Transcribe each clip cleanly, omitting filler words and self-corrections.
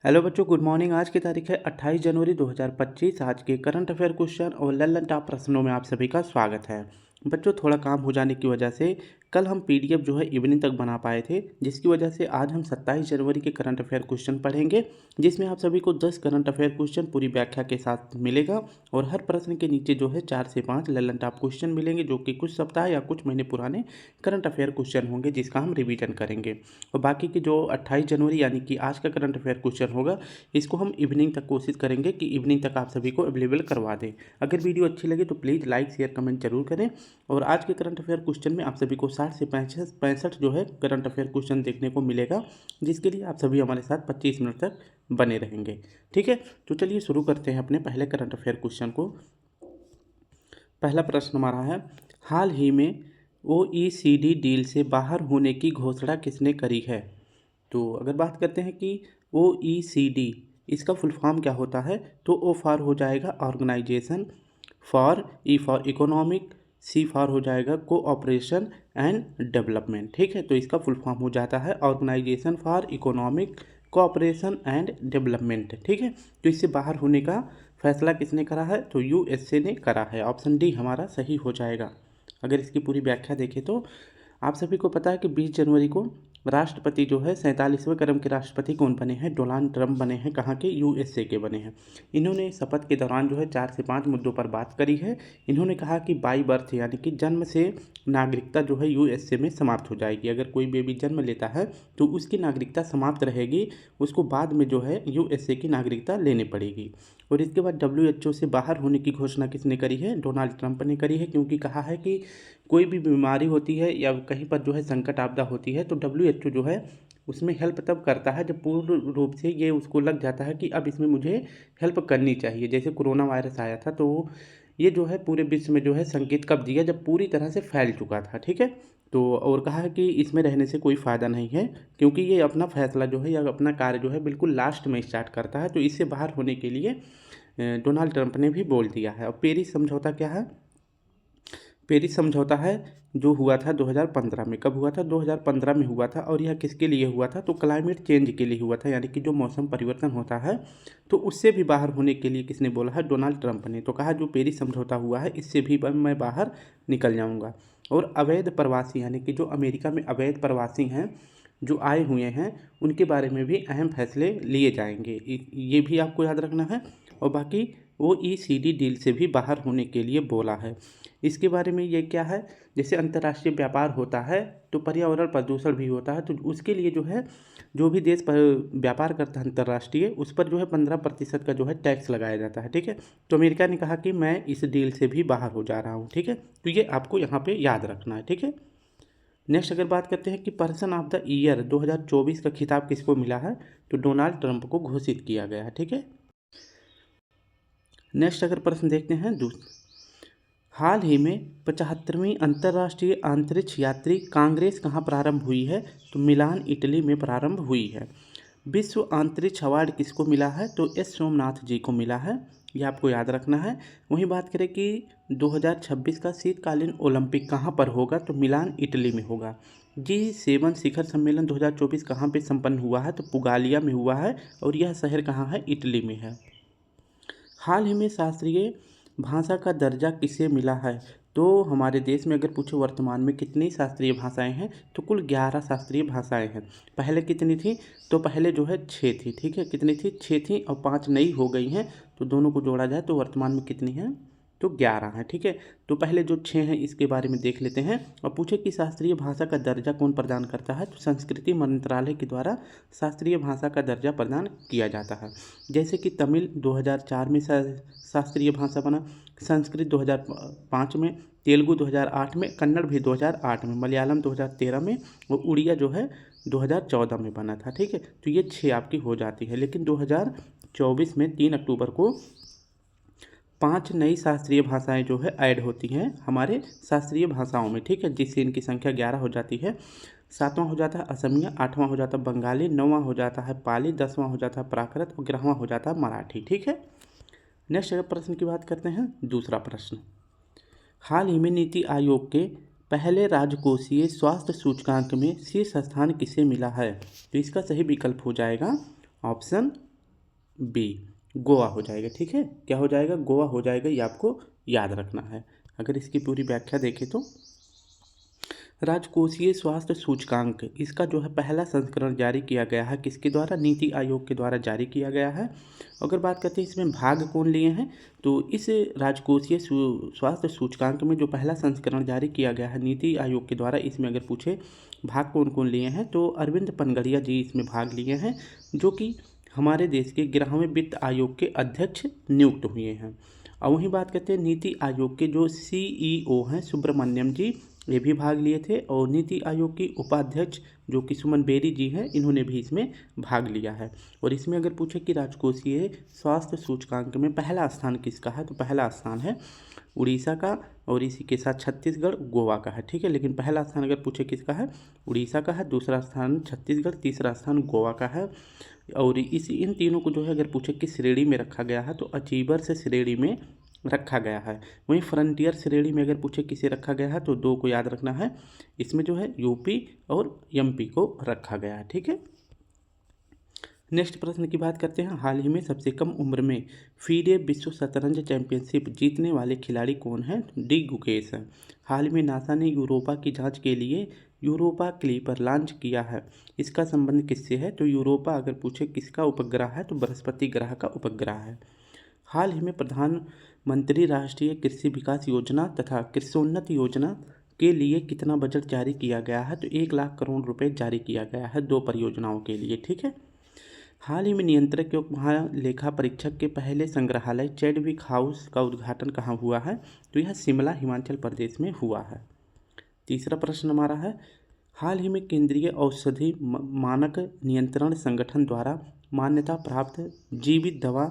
Hello बच्चों, good morning. आज की तारीख है 28 जनवरी 2025। आज के करंट अफेयर क्वेश्चन और ललन टॉप प्रश्नों में आप सभी का स्वागत है। बच्चों, थोड़ा काम हो जाने की वजह से कल हम पीडीएफ जो है इवनिंग तक बना पाए थे, जिसकी वजह से आज हम 27 जनवरी के करंट अफेयर क्वेश्चन पढ़ेंगे, जिसमें आप सभी को 10 करंट अफेयर क्वेश्चन पूरी व्याख्या के साथ मिलेगा और हर प्रश्न के नीचे जो है 4 से 5 ललन टॉप क्वेश्चन मिलेंगे, जो कि कुछ सप्ताह या कुछ महीने पुराने करंट अफेयर क्वेश्चन होंगे, जिसका हम रिवीजन करेंगे। और बाकी की जो 28 जनवरी यानी कि आज का करंट अफेयर क्वेश्चन होगा, इसको हम इवनिंग तक कोशिश करेंगे कि इवनिंग तक आप सभी को अवेलेबल करवा दें। अगर वीडियो अच्छी लगे तो प्लीज़ लाइक शेयर कमेंट जरूर करें। और आज के करंट अफेयर क्वेश्चन में आप सभी को 60 से 65 जो है करंट अफेयर क्वेश्चन देखने को मिलेगा, जिसके लिए आप सभी हमारे साथ 25 मिनट तक बने रहेंगे। ठीक है, तो चलिए शुरू करते हैं अपने पहले करंट अफेयर क्वेश्चन को। पहला प्रश्न हमारा है, हाल ही में OECD डील से बाहर होने की घोषणा किसने करी है? तो अगर बात करते हैं कि OECD इसका फुल फॉर्म क्या होता है, तो ओ फॉर हो जाएगा organisation, for economic, C for हो जाएगा कोऑपरेशन एंड डेवलपमेंट। ठीक है, तो इसका फुल फॉर्म हो जाता है organisation for economic cooperation and development. ठीक है, तो इससे बाहर होने का फैसला किसने करा है? तो USA ने करा है। ऑप्शन डी हमारा सही हो जाएगा। अगर इसकी पूरी व्याख्या देखें तो आप सभी को पता है कि 20 जनवरी को राष्ट्रपति जो है 47वें क्रम के राष्ट्रपति कौन बने हैं? डोनाल्ड ट्रंप बने हैं। कहाँ के? USA के बने हैं। इन्होंने शपथ के दौरान जो है 4 से 5 मुद्दों पर बात करी है। इन्होंने कहा कि बाई बर्थ यानी कि जन्म से नागरिकता जो है USA में समाप्त हो जाएगी। अगर कोई बेबी जन्म लेता है तो उसकी नागरिकता समाप्त रहेगी, उसको बाद में जो है USA की नागरिकता लेनी पड़ेगी। और इसके बाद WHO से बाहर होने की घोषणा किसने करी है? डोनाल्ड ट्रंप ने करी है, क्योंकि कहा है कि कोई भी बीमारी होती है या कहीं पर जो है संकट आपदा होती है तो WHO जो है उसमें हेल्प तब करता है जब पूर्ण रूप से ये उसको लग जाता है कि अब इसमें मुझे हेल्प करनी चाहिए। जैसे कोरोना वायरस आया था तो ये जो है पूरे विश्व में जो है संकेत कब दिया? जब पूरी तरह से फैल चुका था। ठीक है, तो और कहा है कि इसमें रहने से कोई फ़ायदा नहीं है, क्योंकि ये अपना फैसला जो है या अपना कार्य जो है बिल्कुल लास्ट में स्टार्ट करता है। तो इससे बाहर होने के लिए डोनाल्ड ट्रंप ने भी बोल दिया है। और पेरिस समझौता क्या है? पेरिस समझौता है जो हुआ था 2015 में। कब हुआ था? 2015 में हुआ था। और यह किसके लिए हुआ था? तो क्लाइमेट चेंज के लिए हुआ था, यानी कि जो मौसम परिवर्तन होता है तो उससे भी बाहर होने के लिए किसने बोला है? डोनाल्ड ट्रंप ने। तो कहा जो पेरिस समझौता हुआ है इससे भी मैं बाहर निकल जाऊंगा। और अवैध प्रवासी यानी कि जो अमेरिका में अवैध प्रवासी हैं जो आए हुए हैं, उनके बारे में भी अहम फैसले लिए जाएंगे। ये भी आपको याद रखना है। और बाकी OECD डील से भी बाहर होने के लिए बोला है। इसके बारे में ये क्या है? जैसे अंतर्राष्ट्रीय व्यापार होता है तो पर्यावरण प्रदूषण भी होता है, तो उसके लिए जो है जो भी देश पर व्यापार करता है अंतर्राष्ट्रीय, उस पर जो है 15% का जो है टैक्स लगाया जाता है। ठीक है, तो अमेरिका ने कहा कि मैं इस डील से भी बाहर हो जा रहा हूँ। ठीक है, तो ये आपको यहाँ पे याद रखना है। ठीक है, नेक्स्ट अगर बात करते हैं कि पर्सन ऑफ द ईयर 2024 का खिताब किसको मिला है, तो डोनाल्ड ट्रंप को घोषित किया गया है। ठीक है, नेक्स्ट अगर प्रश्न देखते हैं हाल ही में 75वीं अंतर्राष्ट्रीय अंतरिक्ष यात्री कांग्रेस कहाँ प्रारंभ हुई है? तो मिलान इटली में प्रारंभ हुई है। विश्व अंतरिक्ष अवार्ड किसको मिला है? तो एस सोमनाथ जी को मिला है। ये आपको याद रखना है। वहीं बात करें कि 2026 का शीतकालीन ओलंपिक कहाँ पर होगा? तो मिलान इटली में होगा। G7 शिखर सम्मेलन 2024 कहाँ पे संपन्न हुआ है? तो पुगालिया में हुआ है। और यह शहर कहाँ है? इटली में है। हाल ही में शास्त्रीय भाषा का दर्जा किसे मिला है? तो हमारे देश में अगर पूछो वर्तमान में कितनी शास्त्रीय भाषाएं हैं, तो कुल 11 शास्त्रीय भाषाएं हैं। पहले कितनी थी? तो पहले जो है 6 थी। ठीक है, कितनी थी? 6 थी और 5 नई हो गई हैं, तो दोनों को जोड़ा जाए तो वर्तमान में कितनी हैं? तो 11 हैं। ठीक है, तो पहले जो 6 हैं इसके बारे में देख लेते हैं। और पूछे कि शास्त्रीय भाषा का दर्जा कौन प्रदान करता है? तो संस्कृति मंत्रालय के द्वारा शास्त्रीय भाषा का दर्जा प्रदान किया जाता है। जैसे कि तमिल 2004 में शास्त्रीय भाषा बना, संस्कृत 2005 में, तेलुगु 2008 में, कन्नड़ भी 2008 में, मलयालम 2013 में और उड़िया जो है 2014 में बना था। ठीक है, तो ये 6 आपकी हो जाती है। लेकिन 2024 में 3 अक्टूबर को 5 नई शास्त्रीय भाषाएं जो है ऐड होती हैं हमारे शास्त्रीय भाषाओं में। ठीक है, जिससे इनकी संख्या 11 हो जाती है। 7वां हो जाता है असमिया, 8वां हो जाता है बंगाली, 9वां हो जाता है पाली, 10वां हो जाता है प्राकृत और 11वां हो जाता है मराठी। ठीक है, नेक्स्ट अगर प्रश्न की बात करते हैं, दूसरा प्रश्न, हाल ही में नीति आयोग के पहले राजकोषीय स्वास्थ्य सूचकांक में शीर्ष स्थान किसे मिला है? तो इसका सही विकल्प हो जाएगा ऑप्शन बी गोवा हो जाएगा। ठीक है, क्या हो जाएगा? गोवा हो जाएगा, ये आपको याद रखना है। अगर इसकी पूरी व्याख्या देखें तो राजकोषीय स्वास्थ्य सूचकांक, इसका जो है पहला संस्करण जारी किया गया है किसके द्वारा? नीति आयोग के द्वारा जारी किया गया है। अगर बात करते हैं इसमें भाग कौन लिए हैं, तो इस राजकोषीय स्वास्थ्य सूचकांक में जो पहला संस्करण जारी किया गया है नीति आयोग के द्वारा, इसमें अगर पूछे भाग कौन कौन लिए हैं तो अरविंद पनगड़िया जी इसमें भाग लिए हैं, जो कि हमारे देश के 11वें वित्त आयोग के अध्यक्ष नियुक्त हुए हैं। और वहीं बात करते हैं नीति आयोग के जो सीईओ हैं सुब्रमण्यम जी, ये भी भाग लिए थे। और नीति आयोग की उपाध्यक्ष जो कि सुमन बेरी जी हैं, इन्होंने भी इसमें भाग लिया है। और इसमें अगर पूछे कि राजकोषीय स्वास्थ्य सूचकांक में पहला स्थान किसका है, तो पहला स्थान है उड़ीसा का, और इसी के साथ छत्तीसगढ़, गोवा का है। ठीक है, लेकिन पहला स्थान अगर पूछे किसका है, उड़ीसा का है, दूसरा स्थान छत्तीसगढ़, तीसरा स्थान गोवा का है। और इन तीनों को जो है अगर पूछे किस श्रेणी में रखा गया है, तो अचीवर्स श्रेणी में रखा गया है। वहीं फ्रंटियर श्रेणी में अगर पूछे किसे रखा गया है, तो दो को याद रखना है, इसमें जो है यूपी और एमपी को रखा गया है। ठीक है, नेक्स्ट प्रश्न की बात करते हैं। हाल ही में सबसे कम उम्र में फीडे विश्व शतरंज चैंपियनशिप जीतने वाले खिलाड़ी कौन हैं? डी गुकेश हैं। हाल में नासा ने यूरोपा की जांच के लिए यूरोपा क्लीपर लॉन्च किया है, इसका संबंध किससे है? तो यूरोपा अगर पूछे किसका उपग्रह है, तो बृहस्पति ग्रह का उपग्रह है। हाल ही में प्रधानमंत्री राष्ट्रीय कृषि विकास योजना तथा कृषोन्नत योजना के लिए कितना बजट जारी किया गया है? तो 1 लाख करोड़ रुपए जारी किया गया है 2 परियोजनाओं के लिए। ठीक है, हाल ही में नियंत्रक एवं महालेखा परीक्षक के पहले संग्रहालय चैडविक हाउस का उद्घाटन कहाँ हुआ है? तो यह शिमला, हिमाचल प्रदेश में हुआ है। तीसरा प्रश्न हमारा है, हाल ही में केंद्रीय औषधि मानक नियंत्रण संगठन द्वारा मान्यता प्राप्त जीवित दवा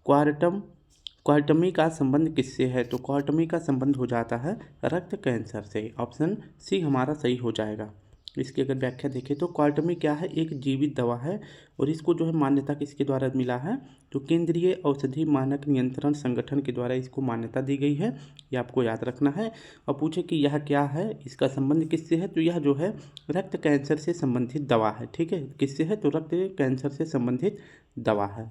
क्वार्टमी का संबंध किससे है? तो क्वार्टमी का संबंध हो जाता है रक्त कैंसर से। ऑप्शन सी हमारा सही हो जाएगा। इसकी अगर व्याख्या देखें तो क्वार्टमी क्या है? एक जीवित दवा है, और इसको जो है मान्यता किसके द्वारा मिला है? तो केंद्रीय औषधि मानक नियंत्रण संगठन के द्वारा इसको मान्यता दी गई है, ये आपको याद रखना है। और पूछे कि यह क्या है, इसका संबंध किससे है? तो यह जो है रक्त कैंसर से संबंधित दवा है। ठीक है, किससे है? तो रक्त कैंसर से संबंधित दवा है।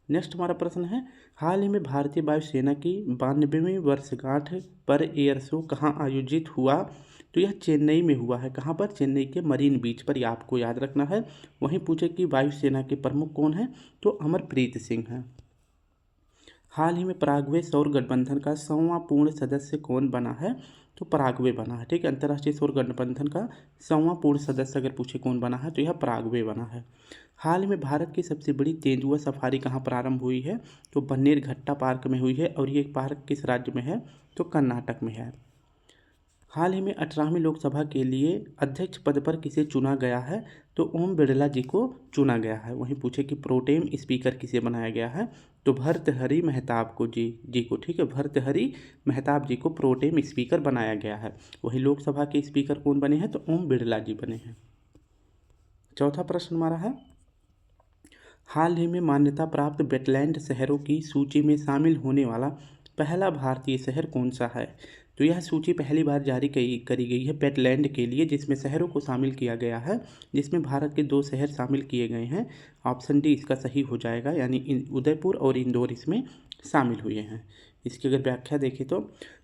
नेक्स्ट हमारा प्रश्न है, हाल ही में भारतीय वायुसेना की 92वीं वर्षगांठ पर एयर शो कहाँ आयोजित हुआ? तो यह चेन्नई में हुआ है। कहाँ पर? चेन्नई के मरीन बीच पर, यह आपको याद रखना है। वहीं पूछे कि वायुसेना के प्रमुख कौन हैं? तो अमरप्रीत सिंह हैं। हाल ही में पराग्वे सौर गठबंधन का 100वां पूर्ण सदस्य कौन बना है? तो पराग्वे बना है। ठीक है, अंतर्राष्ट्रीय सौर गठबंधन का 100वां पूर्ण सदस्य अगर पूछे कौन बना है, तो यह पराग्वे बना है। हाल ही में भारत की सबसे बड़ी तेंदुआ सफारी कहाँ प्रारंभ हुई है? तो बन्नेरघट्टा पार्क में हुई है, और ये पार्क किस राज्य में है? तो कर्नाटक में है। हाल ही में 18वीं लोकसभा के लिए अध्यक्ष पद पर किसे चुना गया है? तो ओम बिरला जी को चुना गया है। वहीं पूछे कि प्रोटेम स्पीकर किसे बनाया गया है? तो भर्तृहरि मेहताब को जी को। ठीक है, भर्तृहरि मेहताब जी को प्रोटेम स्पीकर बनाया गया है। वहीं लोकसभा के स्पीकर कौन बने हैं? तो ओम बिरला जी बने हैं। चौथा प्रश्न हमारा है, हाल ही में मान्यता प्राप्त वेटलैंड शहरों की सूची में शामिल होने वाला पहला भारतीय शहर कौन सा है? तो यह सूची पहली बार जारी करी गई है वेटलैंड के लिए, जिसमें शहरों को शामिल किया गया है, जिसमें भारत के 2 शहर शामिल किए गए हैं। ऑप्शन डी इसका सही हो जाएगा, यानी उदयपुर और इंदौर इसमें शामिल हुए हैं। इसकी अगर व्याख्या देखें तो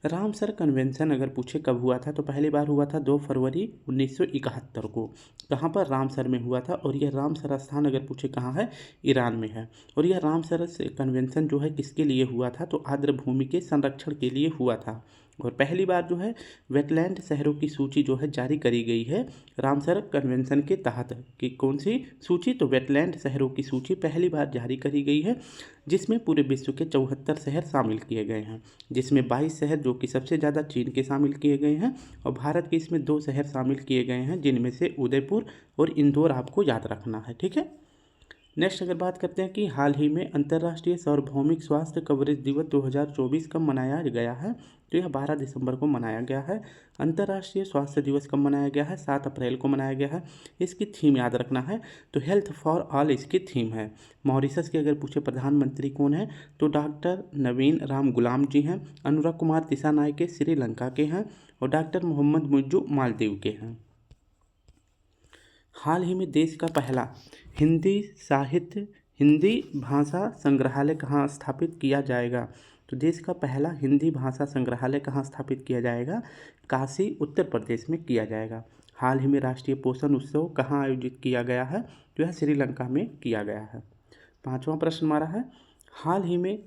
रामसर कन्वेंशन अगर पूछे कब हुआ था, तो पहली बार हुआ था 2 फरवरी 1971 को। कहाँ पर? रामसर में हुआ था। और यह रामसर स्थान अगर पूछे कहाँ है? ईरान में है। और यह रामसर कन्वेंशन जो है किसके लिए हुआ था? तो आर्द्र भूमि के संरक्षण के लिए हुआ था। और पहली बार जो है वेटलैंड शहरों की सूची जो है जारी करी गई है रामसर कन्वेंशन के तहत। कि कौन सी सूची? तो वेटलैंड शहरों की सूची पहली बार जारी करी गई है, जिसमें पूरे विश्व के 74 शहर शामिल किए गए हैं, जिसमें 22 शहर जो कि सबसे ज़्यादा चीन के शामिल किए गए हैं, और भारत के इसमें 2 शहर शामिल किए गए हैं, जिनमें से उदयपुर और इंदौर आपको याद रखना है। ठीक है, नेक्स्ट अगर बात करते हैं कि हाल ही में अंतर्राष्ट्रीय सार्वभौमिक स्वास्थ्य कवरेज दिवस 2024 कब मनाया गया है? तो यह 12 दिसंबर को मनाया गया है। अंतर्राष्ट्रीय स्वास्थ्य दिवस कब मनाया गया है? 7 अप्रैल को मनाया गया है। इसकी थीम याद रखना है, तो हेल्थ फॉर ऑल इसकी थीम है। मॉरिशस के अगर पूछे प्रधानमंत्री कौन है? तो डॉक्टर नवीन राम गुलाम जी हैं। अनुराग कुमार दिसानायके श्रीलंका के हैं, और डॉक्टर मोहम्मद मुइज़्ज़ू मालदीव के हैं। हाल ही में देश का पहला हिंदी साहित्य हिंदी भाषा संग्रहालय कहाँ स्थापित किया जाएगा? तो देश का पहला हिंदी भाषा संग्रहालय कहाँ स्थापित किया जाएगा? काशी, उत्तर प्रदेश में किया जाएगा। हाल ही में राष्ट्रीय पोषण उत्सव कहाँ आयोजित किया गया है? जो है श्रीलंका में किया गया है। पांचवा प्रश्न हमारा है, हाल ही में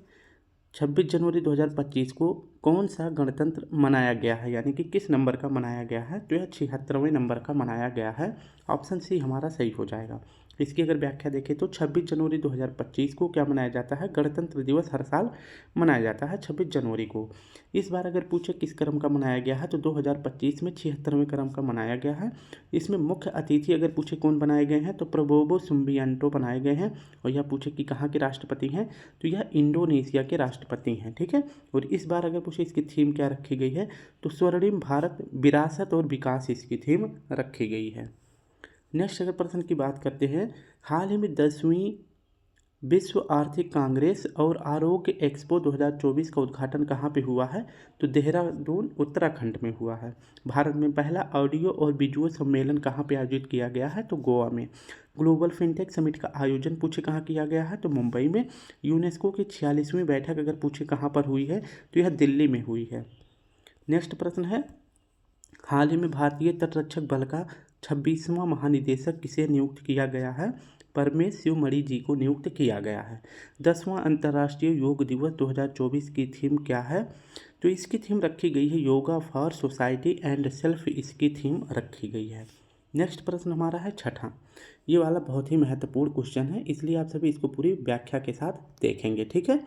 26 जनवरी 2025 को कौन सा गणतंत्र मनाया गया है, यानी कि किस नंबर का मनाया गया है? तो यह 76वें नंबर का मनाया गया है। ऑप्शन सी हमारा सही हो जाएगा। इसकी अगर व्याख्या देखें तो 26 जनवरी 2025 को क्या मनाया जाता है? गणतंत्र दिवस हर साल मनाया जाता है 26 जनवरी को। इस बार अगर पूछे किस क्रम का मनाया गया है तो 2025 में 76वें क्रम का मनाया गया है। इसमें मुख्य अतिथि अगर पूछे कौन बनाए गए हैं तो प्रबोवो सुबियांटो बनाए गए हैं। और यह पूछे कि कहाँ के राष्ट्रपति हैं तो यह इंडोनेशिया के राष्ट्रपति हैं। ठीक है। और इस बार अगर पूछे इसकी थीम क्या रखी गई है तो स्वर्णिम भारत, विरासत और विकास इसकी थीम रखी गई है। नेक्स्ट अगर प्रश्न की बात करते हैं, हाल ही में 10वीं विश्व आर्थिक कांग्रेस और आरोग्य एक्सपो 2024 का उद्घाटन कहाँ पे हुआ है? तो देहरादून, उत्तराखंड में हुआ है। भारत में पहला ऑडियो और विजुअल सम्मेलन कहाँ पे आयोजित किया गया है? तो गोवा में। ग्लोबल फिनटेक समिट का आयोजन पूछे कहाँ किया गया है? तो मुंबई में। यूनेस्को की 46वीं बैठक अगर पूछे कहाँ पर हुई है तो यह दिल्ली में हुई है। नेक्स्ट प्रश्न है, हाल ही में भारतीय तटरक्षक बल का 26वां महानिदेशक किसे नियुक्त किया गया है? परमेश शिवमणि जी को नियुक्त किया गया है। 10वां अंतर्राष्ट्रीय योग दिवस 2024 की थीम क्या है? तो इसकी थीम रखी गई है yoga for society and self, इसकी थीम रखी गई है। नेक्स्ट प्रश्न हमारा है छठा। ये वाला बहुत ही महत्वपूर्ण क्वेश्चन है, इसलिए आप सभी इसको पूरी व्याख्या के साथ देखेंगे। ठीक है।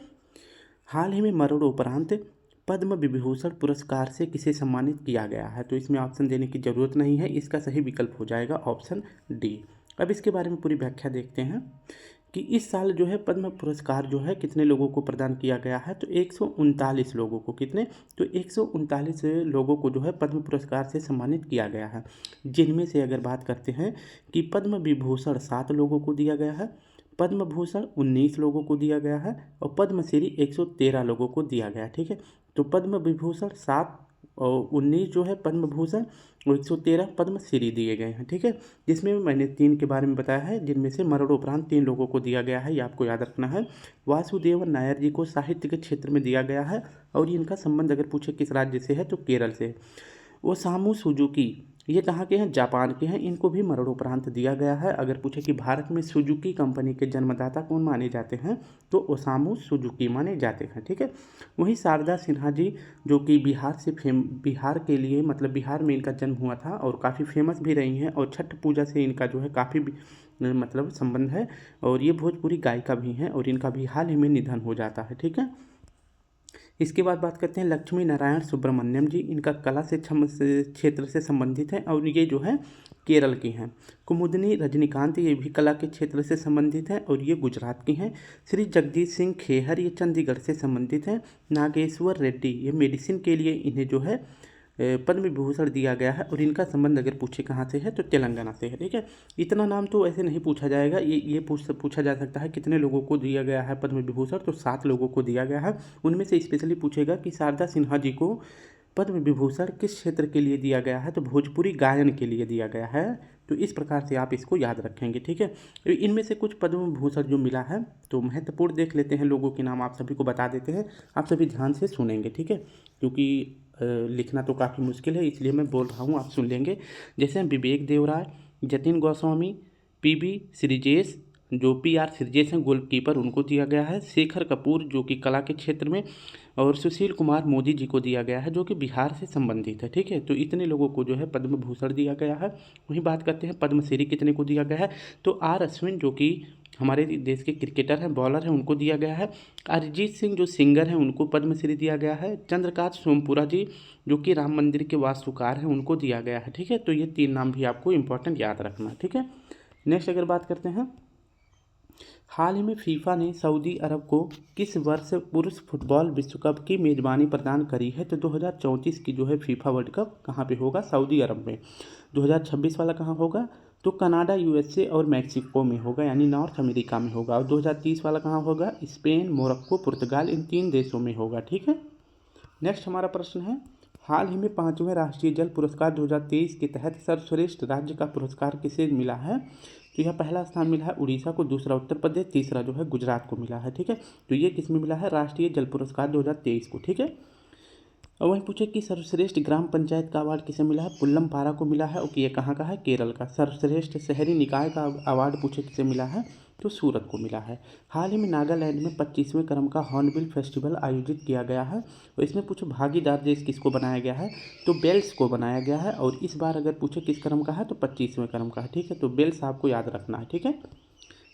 हाल ही में मरणोपरांत पद्म विभूषण पुरस्कार से किसे सम्मानित किया गया है? तो इसमें ऑप्शन देने की जरूरत नहीं है, इसका सही विकल्प हो जाएगा ऑप्शन डी। अब इसके बारे में पूरी व्याख्या देखते हैं कि इस साल जो है पद्म पुरस्कार जो है कितने लोगों को प्रदान किया गया है? तो 139 लोगों को। कितने? तो 139 लोगों को जो है पद्म पुरस्कार से सम्मानित किया गया है, जिनमें से अगर बात करते हैं कि पद्म विभूषण 7 लोगों को दिया गया है, पद्म भूषण 19 लोगों को दिया गया है और पद्मश्री 113 लोगों को दिया गया। ठीक है। तो पद्म विभूषण 7 और 19 जो है पद्म भूषण और 113 पद्मश्री दिए गए हैं। ठीक है। जिसमें मैंने 3 के बारे में बताया है, जिनमें से मरणोपरांत 3 लोगों को दिया गया है, ये आपको याद रखना है। वासुदेवन नायर जी को साहित्य के क्षेत्र में दिया गया है और इनका संबंध अगर पूछे किस राज्य से है तो केरल से। ओसामू सुजुकी ये कहाँ के हैं? जापान के हैं, इनको भी मरणोपरांत दिया गया है। अगर पूछे कि भारत में सुजुकी कंपनी के जन्मदाता कौन माने जाते हैं तो ओसामू सुजुकी माने जाते हैं। ठीक है। वहीं शारदा सिन्हा जी जो कि बिहार के लिए मतलब बिहार में इनका जन्म हुआ था और काफ़ी फेमस भी रही हैं और छठ पूजा से इनका जो है काफ़ी मतलब संबंध है और ये भोजपुरी गायिका भी हैं और इनका भी हाल ही में निधन हो जाता है। ठीक है। इसके बाद बात करते हैं लक्ष्मी नारायण सुब्रमण्यम जी, इनका कला से क्षेत्र से संबंधित है और ये जो है केरल की हैं। कुमुदनी रजनीकांत ये भी कला के क्षेत्र से संबंधित हैं और ये गुजरात की हैं। श्री जगदीश सिंह खेहर ये चंडीगढ़ से संबंधित हैं। नागेश्वर रेड्डी ये मेडिसिन के लिए इन्हें जो है पद्म विभूषण दिया गया है और इनका संबंध अगर पूछे कहाँ से है तो तेलंगाना से है। ठीक है। इतना नाम तो ऐसे नहीं पूछा जाएगा, ये पूछा जा सकता है कितने लोगों को दिया गया है पद्म विभूषण, तो 7 लोगों को दिया गया है। उनमें से स्पेशली पूछेगा कि शारदा सिन्हा जी को पद्म विभूषण किस क्षेत्र के लिए दिया गया है, तो भोजपुरी गायन के लिए दिया गया है। तो इस प्रकार से आप इसको याद रखेंगे। ठीक है। इनमें से कुछ पद्म विभूषण जो मिला है तो महत्वपूर्ण देख लेते हैं, लोगों के नाम आप सभी को बता देते हैं, आप सभी ध्यान से सुनेंगे। ठीक है। क्योंकि लिखना तो काफ़ी मुश्किल है, इसलिए मैं बोल रहा हूँ, आप सुन लेंगे। जैसे विवेक देवराय, जतिन गोस्वामी, पीबी श्रीजेश जो PR श्रीजेश हैं गोलकीपर, उनको दिया गया है। शेखर कपूर जो कि कला के क्षेत्र में, और सुशील कुमार मोदी जी को दिया गया है जो कि बिहार से संबंधित है। ठीक है। तो इतने लोगों को जो है पद्म भूषण दिया गया है। वहीं बात करते हैं पद्मश्री कितने को दिया गया है, तो R अश्विन जो कि हमारे देश के क्रिकेटर हैं, बॉलर हैं, उनको दिया गया है। अरिजीत सिंह जो सिंगर हैं उनको पद्मश्री दिया गया है। चंद्रकांत सोमपुरा जी जो कि राम मंदिर के वास्तुकार हैं उनको दिया गया है। ठीक है। तो ये 3 नाम भी आपको इंपॉर्टेंट याद रखना। ठीक है। नेक्स्ट अगर बात करते हैं, हाल ही में फीफा ने सऊदी अरब को किस वर्ष पुरुष फुटबॉल विश्व कप की मेज़बानी प्रदान करी है? तो 2034 की जो है फीफा वर्ल्ड कप कहाँ पे होगा? सऊदी अरब में। 2026 वाला कहाँ होगा? तो कनाडा, USA और मैक्सिको में होगा, यानी नॉर्थ अमेरिका में होगा। और 2030 वाला कहाँ होगा? स्पेन, मोरक्को, पुर्तगाल, इन 3 देशों में होगा। ठीक है। नेक्स्ट हमारा प्रश्न है, हाल ही में 5वें राष्ट्रीय जल पुरस्कार 2023 के तहत सर्वश्रेष्ठ राज्य का पुरस्कार किसे मिला है? तो यह पहला स्थान मिला है उड़ीसा को, दूसरा उत्तर प्रदेश, तीसरा जो है गुजरात को मिला है। ठीक है, तो ये किस में मिला है? राष्ट्रीय जल पुरस्कार 2023 को। ठीक है, और वहीं पूछे कि सर्वश्रेष्ठ ग्राम पंचायत का अवार्ड किसे मिला है? पुल्लमपारा को मिला है, और ये कहाँ का है? केरल का। सर्वश्रेष्ठ शहरी निकाय का अवार्ड पूछे किसे मिला है? तो सूरत को मिला है। हाल ही में नागालैंड में 25वें क्रम का हॉर्नबिल फेस्टिवल आयोजित किया गया है, और इसमें पूछे भागीदार देश किसको बनाया गया है? तो वेल्स को बनाया गया है, और इस बार अगर पूछे किस क्रम का है तो 25वें क्रम का है। ठीक है, तो वेल्स आपको याद रखना है। ठीक है,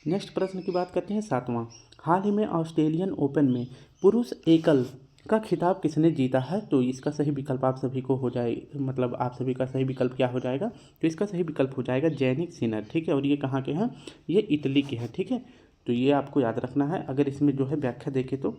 नेक्स्ट प्रश्न की बात करते हैं 7वां। हाल ही में ऑस्ट्रेलियन ओपन में पुरुष एकल का खिताब किसने जीता है? तो इसका सही विकल्प आप सभी को हो जाए, मतलब आप सभी का सही विकल्प क्या हो जाएगा? तो इसका सही विकल्प हो जाएगा जैनिक सिनर। ठीक है, और ये कहाँ के हैं? ये इटली के हैं। ठीक है, तो ये आपको याद रखना है। अगर इसमें जो है व्याख्या देखें तो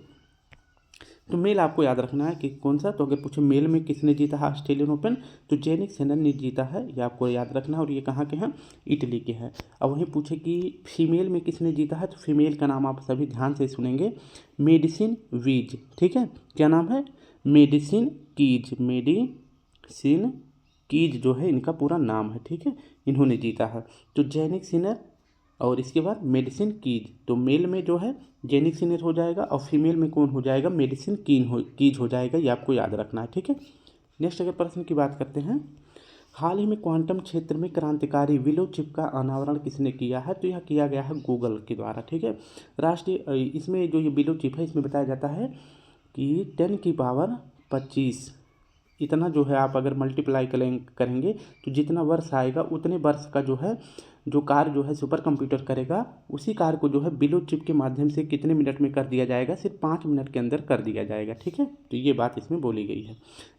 मेल आपको याद रखना है कि कौन सा। तो अगर पूछे मेल में किसने जीता है ऑस्ट्रेलियन ओपन, तो जैनिक सिनर ने जीता है, ये आपको याद रखना है। और ये कहाँ के हैं? इटली के हैं। अब वहीं पूछे कि फीमेल में किसने जीता है, तो फीमेल का नाम आप सभी ध्यान से सुनेंगे, मेडिसिन वीज। ठीक है, क्या नाम है? Medicine keys. मेडिसिन कीज जो है इनका पूरा नाम है। ठीक है, इन्होंने जीता है। तो जैनिक सिनर और इसके बाद मेडिसिन कीज, तो मेल में जो है जेनिक सिनर हो जाएगा, और फीमेल में कौन हो जाएगा? मेडिसिन कीज हो जाएगा, ये आपको याद रखना है। ठीक है, नेक्स्ट अगर प्रश्न की बात करते हैं, हाल ही में क्वांटम क्षेत्र में क्रांतिकारी विलो चिप का अनावरण किसने किया है? तो यह किया गया है गूगल के द्वारा। ठीक है, राष्ट्रीय इसमें जो ये विलो चिप है इसमें बताया जाता है कि 10⁻25 इतना जो है आप अगर मल्टीप्लाई करेंगे तो जितना वर्ष आएगा उतने वर्ष का जो है जो कार्य जो है सुपर कंप्यूटर करेगा, उसी कार्य को जो है बिलो चिप के माध्यम से कितने मिनट में कर दिया जाएगा? सिर्फ 5 मिनट के अंदर कर दिया जाएगा। ठीक है, तो ये बात इसमें बोली गई है।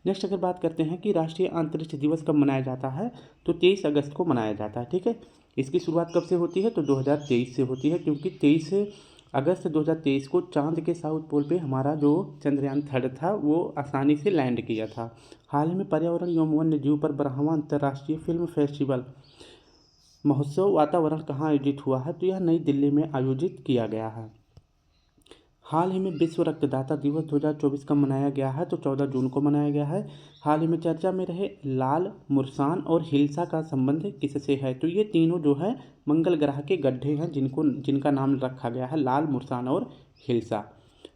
नेक्स्ट अगर बात करते हैं कि राष्ट्रीय अंतरिक्ष दिवस कब मनाया जाता है, तो 23 अगस्त को मनाया जाता है। ठीक है, इसकी शुरुआत कब से होती है? तो 2023 से होती है, क्योंकि 23 अगस्त 2023 को चांद के साउथ पोल पे हमारा जो चंद्रयान 3 था वो आसानी से लैंड किया था। हाल ही में पर्यावरण एवं वन्य जीव पर 12वां अंतर्राष्ट्रीय फिल्म फेस्टिवल महोत्सव वातावरण कहाँ आयोजित हुआ है? तो यह नई दिल्ली में आयोजित किया गया है। हाल ही में विश्व रक्तदाता दिवस 2024 का मनाया गया है, तो 14 जून को मनाया गया है। हाल ही में चर्चा में रहे लाल, मुर्सान और हिल्सा का संबंध किससे है? तो ये तीनों जो है मंगल ग्रह के गड्ढे हैं जिनका नाम रखा गया है लाल, मुर्सान और हिल्सा।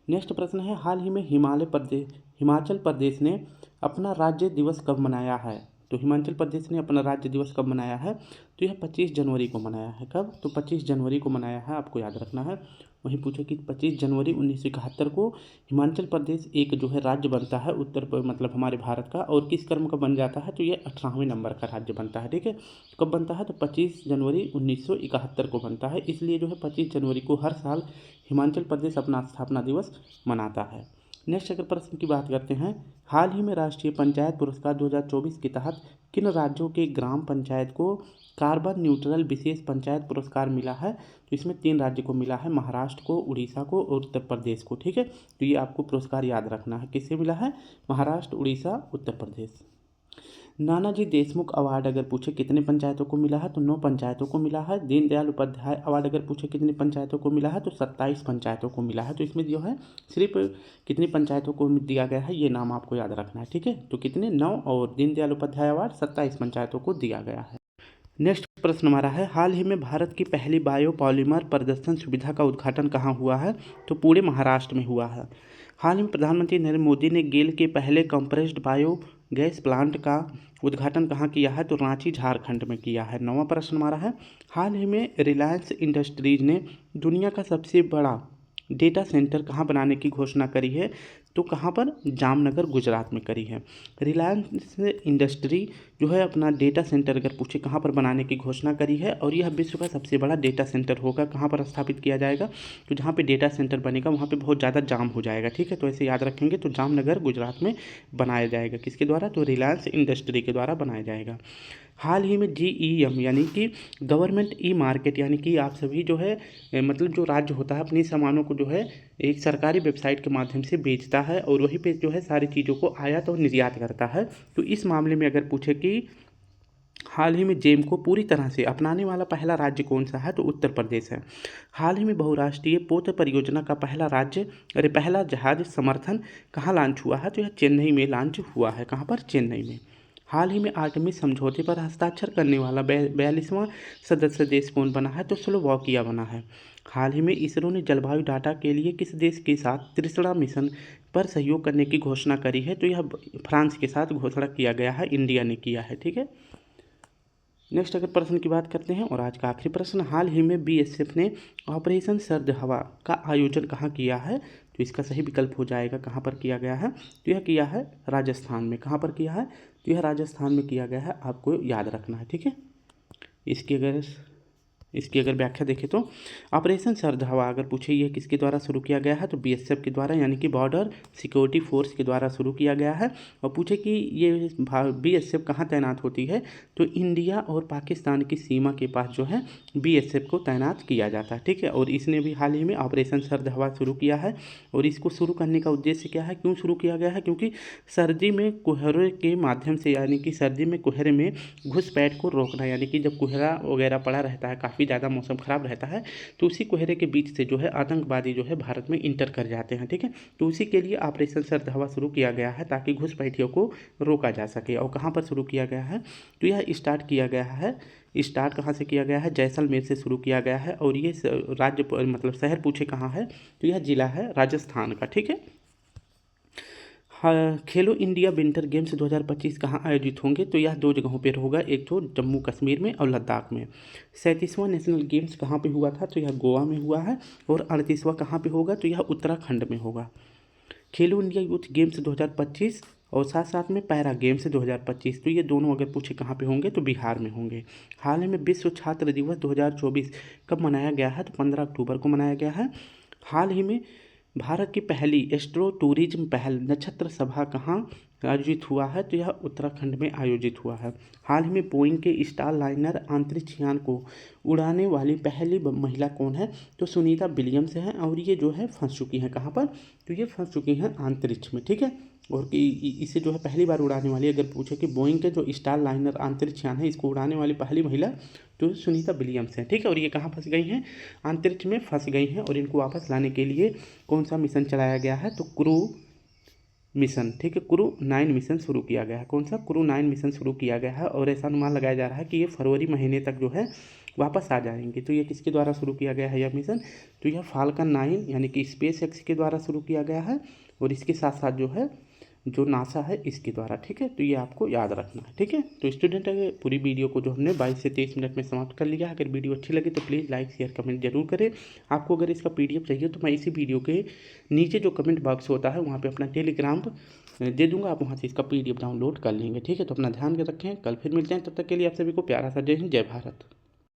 नेक्स्ट प्रश्न है, हाल ही में हिमाचल प्रदेश ने अपना राज्य दिवस कब मनाया है? तो हिमाचल प्रदेश ने अपना राज्य दिवस कब मनाया है? तो यह 25 जनवरी को मनाया है। कब? तो 25 जनवरी को मनाया है, आपको याद रखना है। वहीं पूछे कि 25 जनवरी 1971 को हिमाचल प्रदेश एक जो है राज्य बनता है मतलब हमारे भारत का, और किस क्रम का बन जाता है? तो ये 18वें नंबर का राज्य बनता है। ठीक है, कब बनता है? तो 25 जनवरी 1971 को बनता है। इसलिए जो है 25 जनवरी को हर साल हिमाचल प्रदेश अपना स्थापना दिवस मनाता है। नेक्स्ट अगर प्रश्न की बात करते हैं, हाल ही में राष्ट्रीय पंचायत पुरस्कार 2024 के तहत किन राज्यों के ग्राम पंचायत को कार्बन न्यूट्रल विशेष पंचायत पुरस्कार मिला है? तो इसमें 3 राज्य को मिला है, महाराष्ट्र को, उड़ीसा को और उत्तर प्रदेश को। ठीक है, तो ये आपको पुरस्कार याद रखना है, किससे मिला है? महाराष्ट्र, उड़ीसा, उत्तर प्रदेश। नानाजी देशमुख अवार्ड अगर पूछे कितने पंचायतों को मिला है? तो 9 पंचायतों को मिला है। दीनदयाल उपाध्याय अवार्ड अगर पूछे कितनी पंचायतों को मिला है? तो 27 पंचायतों को मिला है। तो इसमें जो है सिर्फ कितनी पंचायतों को दिया गया है ये नाम आपको याद रखना है। ठीक है, तो कितने? 9, और दीनदयाल उपाध्याय अवार्ड 27 पंचायतों को दिया गया है। नेक्स्ट प्रश्न हमारा है, हाल ही में भारत की पहली बायोपॉलीमर प्रदर्शन सुविधा का उद्घाटन कहाँ हुआ है? तो पूरे महाराष्ट्र में हुआ है। हाल ही में प्रधानमंत्री नरेंद्र मोदी ने गेल के पहले कंप्रेस्ड बायो गैस प्लांट का उद्घाटन कहाँ किया है? तो रांची, झारखंड में किया है। 9वां प्रश्न हमारा है, हाल ही में रिलायंस इंडस्ट्रीज ने दुनिया का सबसे बड़ा डेटा सेंटर कहाँ बनाने की घोषणा करी है? तो कहाँ पर? जामनगर, गुजरात में करी है। रिलायंस इंडस्ट्री जो है अपना डेटा सेंटर अगर पूछे कहाँ पर बनाने की घोषणा करी है, और यह विश्व का सबसे बड़ा डेटा सेंटर होगा। कहाँ पर स्थापित किया जाएगा? तो जहाँ पे डेटा सेंटर बनेगा वहाँ पे बहुत ज़्यादा जाम हो जाएगा। ठीक है, तो ऐसे याद रखेंगे। तो जामनगर, गुजरात में बनाया जाएगा। किसके द्वारा? तो रिलायंस इंडस्ट्री के द्वारा बनाया जाएगा। हाल ही में GEM यानी कि गवर्नमेंट ई मार्केट, यानी कि आप सभी जो है मतलब जो राज्य होता है अपनी सामानों को जो है एक सरकारी वेबसाइट के माध्यम से बेचता है, और वहीं पे जो है सारी चीज़ों को आयात और निर्यात करता है। तो इस मामले में अगर पूछे कि हाल ही में जेम को पूरी तरह से अपनाने वाला पहला राज्य कौन सा है? तो उत्तर प्रदेश है। हाल ही में बहुराष्ट्रीय पोत परियोजना का पहला जहाज समर्थन कहाँ लॉन्च हुआ है? तो यह चेन्नई में लॉन्च हुआ है। कहाँ पर? चेन्नई में। हाल ही में आर्टेमिस समझौते पर हस्ताक्षर करने वाला 42वां सदस्य देश कौन बना है? तो स्लोवाकिया बना है। हाल ही में इसरो ने जलवायु डाटा के लिए किस देश के साथ तृष्णा मिशन पर सहयोग करने की घोषणा करी है? तो यह फ्रांस के साथ घोषणा किया गया है, इंडिया ने किया है। ठीक है, नेक्स्ट अगर प्रश्न की बात करते हैं और आज का आखिरी प्रश्न, हाल ही में बीएसएफ ने ऑपरेशन सर्द हवा का आयोजन कहाँ किया है? तो इसका सही विकल्प हो जाएगा कहाँ पर किया गया है? तो यह किया है राजस्थान में। कहाँ पर किया है? तो यह राजस्थान में किया गया है, आपको याद रखना है। ठीक है, इसकी अगर व्याख्या देखें तो ऑपरेशन सर्द हवा अगर पूछे ये किसके द्वारा शुरू किया गया है? तो बीएसएफ के द्वारा, यानी कि बॉर्डर सिक्योरिटी फोर्स के द्वारा शुरू किया गया है। और पूछे कि ये बीएसएफ कहाँ तैनात होती है? तो इंडिया और पाकिस्तान की सीमा के पास जो है बीएसएफ को तैनात किया जाता है। ठीक है, और इसने भी हाल ही में ऑपरेशन सर्द हवा शुरू किया है। और इसको शुरू करने का उद्देश्य क्या है, क्यों शुरू किया गया है? क्योंकि सर्दी में कोहरे के माध्यम से, यानी कि सर्दी में कोहरे में घुसपैठ को रोकना, यानी कि जब कोहरा वगैरह पड़ा रहता है, काफ़ी ज़्यादा मौसम ख़राब रहता है, तो उसी कोहरे के बीच से जो है आतंकवादी जो है भारत में इंटर कर जाते हैं। ठीक है, तो उसी के लिए ऑपरेशन सर्द हवा शुरू किया गया है ताकि घुसपैठियों को रोका जा सके। और कहाँ पर शुरू किया गया है? तो यह स्टार्ट किया गया है, स्टार्ट कहाँ से किया गया है? जैसलमेर से शुरू किया गया है। और ये राज्य मतलब शहर पूछे कहाँ है? तो यह जिला है राजस्थान का। ठीक है, हाँ, खेलो इंडिया विंटर गेम्स 2025 कहाँ आयोजित होंगे? तो यह 2 जगहों पर होगा, एक तो जम्मू कश्मीर में और लद्दाख में। 37वां नेशनल गेम्स कहाँ पे हुआ था? तो यह गोवा में हुआ है। और 38वां कहाँ पे होगा? तो यह उत्तराखंड में होगा। खेलो इंडिया यूथ गेम्स 2025 और साथ साथ में पैरा गेम्स 2025, तो ये दोनों अगर पूछे कहाँ पे होंगे? तो बिहार में होंगे। हाल ही में विश्व छात्र दिवस 2024 कब मनाया गया है? तो 15 अक्टूबर को मनाया गया है। हाल ही में भारत की पहली एस्ट्रो टूरिज्म पहल नक्षत्र सभा कहाँ आयोजित हुआ है? तो यह उत्तराखंड में आयोजित हुआ है। हाल ही में बोइंग के स्टार लाइनर अंतरिक्ष यान को उड़ाने वाली पहली महिला कौन है? तो सुनीता विलियम्स हैं। और ये जो है फंस चुकी हैं कहाँ पर? तो ये फंस चुकी हैं अंतरिक्ष में। ठीक है, और इसे जो है पहली बार उड़ाने वाली, अगर पूछे कि बोइंग के जो स्टार लाइनर अंतरिक्ष यान है इसको उड़ाने वाली पहली महिला, तो सुनीता विलियम्स हैं। ठीक है, और ये कहाँ फंस गई हैं? अंतरिक्ष में फंस गई हैं। और इनको वापस लाने के लिए कौन सा मिशन चलाया गया है? तो क्रू मिशन। ठीक है, क्रू 9 मिशन शुरू किया गया है। कौन सा? क्रू 9 मिशन शुरू किया गया है। और ऐसा अनुमान लगाया जा रहा है कि ये फरवरी महीने तक जो है वापस आ जाएंगे। तो ये किसके द्वारा शुरू किया गया है यह मिशन? तो यह फाल्कन 9 यानी कि स्पेस एक्स के द्वारा शुरू किया गया है। और इसके साथ साथ जो है जो नासा है इसके द्वारा। ठीक है, तो ये आपको याद रखना है। ठीक है, तो स्टूडेंट पूरी वीडियो को जो हमने 22 से 23 मिनट में समाप्त कर लिया। अगर वीडियो अच्छी लगी तो प्लीज़ लाइक शेयर कमेंट जरूर करें। आपको अगर इसका PDF चाहिए तो मैं इसी वीडियो के नीचे जो कमेंट बॉक्स होता है वहाँ पे अपना टेलीग्राम दे दूंगा, आप वहाँ से इसका PDF डाउनलोड कर लेंगे। ठीक है, तो अपना ध्यान रखें, कल फिर मिलते हैं, तब तक के लिए आप सभी को प्यारा सा जय हिंद, जय भारत।